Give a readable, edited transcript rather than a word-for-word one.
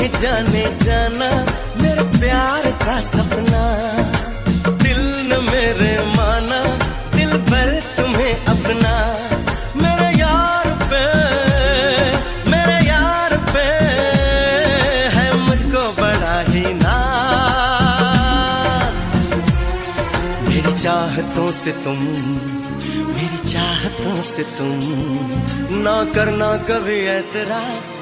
ही जाने जाना मेरे प्यार का सपना। दिल न मेरे माना, दिल पर तुम्हें अपना। मेरे यार पे है मुझको बड़ा ही नाज। मेरी चाहतों से तुम, मेरी चाहतों से तुम ना करना कभी ऐतराज।